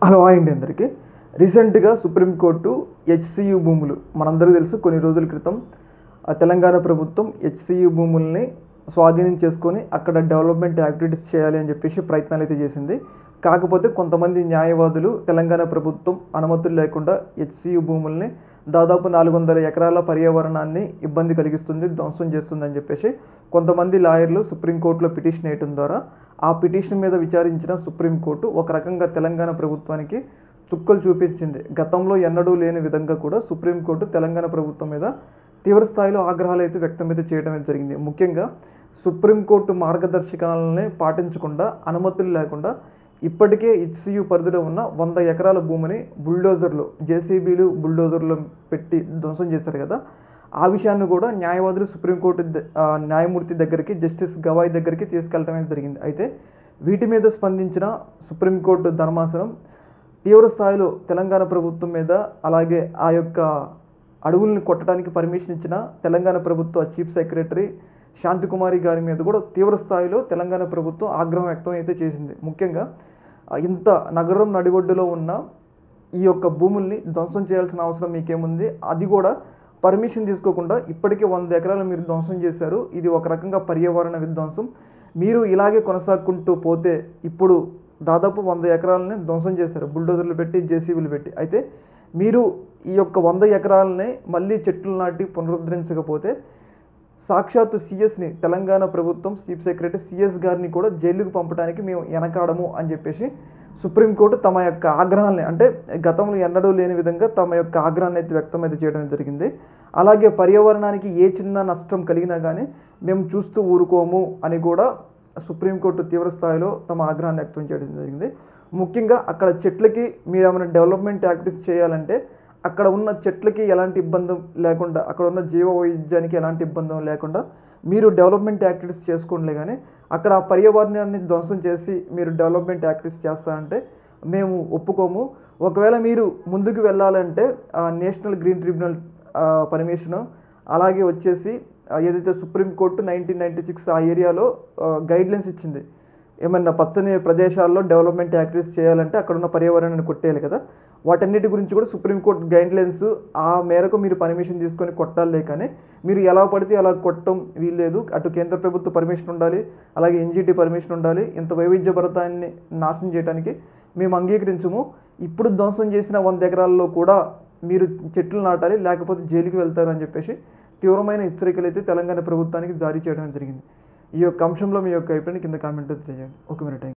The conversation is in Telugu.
హలో అండి అందరికీ. రీసెంట్గా సుప్రీంకోర్టు హెచ్సియు భూములు మనందరికీ తెలుసు. కొన్ని రోజుల క్రితం తెలంగాణ ప్రభుత్వం హెచ్సియు భూముల్ని స్వాధీనం చేసుకొని అక్కడ డెవలప్మెంట్ యాక్టివిటీస్ చేయాలి అని చెప్పేసి ప్రయత్నాలు అయితే చేసింది. కాకపోతే కొంతమంది న్యాయవాదులు తెలంగాణ ప్రభుత్వం అనుమతులు లేకుండా హెచ్సియు భూముల్ని దాదాపు 400 ఎకరాల పర్యావరణాన్ని ఇబ్బంది కలిగిస్తుంది, ధ్వంసం చేస్తుంది అని చెప్పేసి కొంతమంది లాయర్లు సుప్రీంకోర్టులో పిటిషన్ వేయడం ద్వారా ఆ పిటిషన్ మీద విచారించిన సుప్రీంకోర్టు ఒక రకంగా తెలంగాణ ప్రభుత్వానికి చుక్కలు చూపించింది. గతంలో ఎన్నడూ లేని విధంగా కూడా సుప్రీంకోర్టు తెలంగాణ ప్రభుత్వం మీద తీవ్ర స్థాయిలో ఆగ్రహాలు అయితే వ్యక్తం అయితే చేయడం జరిగింది. ముఖ్యంగా సుప్రీంకోర్టు మార్గదర్శకాలని పాటించకుండా, అనుమతులు లేకుండా ఇప్పటికే హెచ్సియు పరిధిలో ఉన్న 100 ఎకరాల భూమిని బుల్డోజర్లు, జేసీబీలు, బుల్డోజర్లు పెట్టి ధ్వంసం చేశారు కదా. ఆ విషయాన్ని కూడా న్యాయవాదులు సుప్రీంకోర్టు న్యాయమూర్తి దగ్గరికి, జస్టిస్ గవాయ్ దగ్గరికి తీసుకెళ్ళటమే జరిగింది. అయితే వీటి మీద స్పందించిన సుప్రీంకోర్టు ధర్మాసనం తీవ్ర స్థాయిలో తెలంగాణ ప్రభుత్వం మీద, అలాగే ఆ యొక్క అడవుల్ని కొట్టడానికి పర్మిషన్ ఇచ్చిన తెలంగాణ ప్రభుత్వ చీఫ్ సెక్రటరీ శాంతికుమారి గారి మీద కూడా తీవ్ర స్థాయిలో తెలంగాణ ప్రభుత్వం ఆగ్రహం వ్యక్తం అయితే చేసింది. ముఖ్యంగా ఇంత నగరం నడిబొడ్డులో ఉన్న ఈ యొక్క భూముల్ని ధ్వంసం చేయాల్సిన అవసరం మీకేముంది? అది కూడా పర్మిషన్ తీసుకోకుండా ఇప్పటికే 100 ఎకరాలు మీరు ధ్వంసం చేశారు. ఇది ఒక రకంగా పర్యావరణ విధ్వంసం. మీరు ఇలాగే కొనసాగుకుంటూ పోతే ఇప్పుడు దాదాపు 100 ఎకరాలని ధ్వంసం చేశారు బుల్డోజర్లు పెట్టి, జేసీబీలు పెట్టి. అయితే మీరు ఈ యొక్క 100 ఎకరాలని మళ్ళీ చెట్లు నాటి పునరుద్ధరించకపోతే సాక్షాత్తు సిఎస్ని, తెలంగాణ ప్రభుత్వం చీఫ్ సెక్రటరీ సిఎస్ గారిని కూడా జైలుకు పంపడానికి మేము వెనకాడము అని చెప్పేసి సుప్రీంకోర్టు తమ యొక్క ఆగ్రహాన్ని, అంటే గతంలో ఎన్నడూ లేని విధంగా తమ యొక్క ఆగ్రహాన్ని అయితే వ్యక్తం అయితే చేయడం జరిగింది. అలాగే పర్యావరణానికి ఏ చిన్న నష్టం కలిగినా కానీ మేము చూస్తూ ఊరుకోము అని కూడా సుప్రీంకోర్టు తీవ్ర స్థాయిలో తమ ఆగ్రహాన్ని వ్యక్తం చేయడం జరిగింది. ముఖ్యంగా అక్కడ చెట్లకి మీరు ఏమైనా డెవలప్మెంట్ యాక్టివిటీస్ చేయాలంటే అక్కడ ఉన్న చెట్లకి ఎలాంటి ఇబ్బంది లేకుండా, అక్కడ ఉన్న జీవ వైవిధ్యానికి ఎలాంటి ఇబ్బంది లేకుండా మీరు డెవలప్మెంట్ యాక్టివిటీస్ చేసుకోండి. కానీ అక్కడ ఆ పర్యావరణాన్ని ధ్వంసం చేసి మీరు డెవలప్మెంట్ యాక్టివిటీస్ చేస్తారంటే మేము ఒప్పుకోము. ఒకవేళ మీరు ముందుకు వెళ్ళాలంటే నేషనల్ గ్రీన్ ట్రిబ్యునల్ పర్మిషను, అలాగే వచ్చేసి ఏదైతే సుప్రీంకోర్టు 1996 ఆ ఏరియాలో గైడ్లైన్స్ ఇచ్చింది. ఏమన్నా పచ్చని ప్రదేశాల్లో డెవలప్మెంట్ యాక్టివిటీస్ చేయాలంటే అక్కడ ఉన్న పర్యావరణాన్ని కొట్టేయాలి కదా. వాటన్నిటి గురించి కూడా సుప్రీంకోర్టు గైడ్లైన్స్ ఆ మేరకు మీరు పర్మిషన్ తీసుకొని కొట్టాలే. కానీ మీరు ఎలా పడితే అలా కొట్టడం వీల్లేదు. అటు కేంద్ర ప్రభుత్వ పర్మిషన్ ఉండాలి, అలాగే ఎన్జిటి పర్మిషన్ ఉండాలి. ఇంత వైవిధ్యభరితాన్ని నాశనం చేయడానికి మేము అంగీకరించము. ఇప్పుడు ధ్వంసం చేసిన 100 ఎకరాల్లో కూడా మీరు చెట్లు నాటాలి, లేకపోతే జైలుకి వెళ్తారు అని చెప్పేసి తీవ్రమైన హెచ్చరికలు అయితే తెలంగాణ ప్రభుత్వానికి జారీ చేయడం జరిగింది. ఈ యొక్క అంశంలో మీ యొక్క అభిప్రాయాన్ని కింద కామెంట్ తెలియజేయండి. ఒక మినిట్.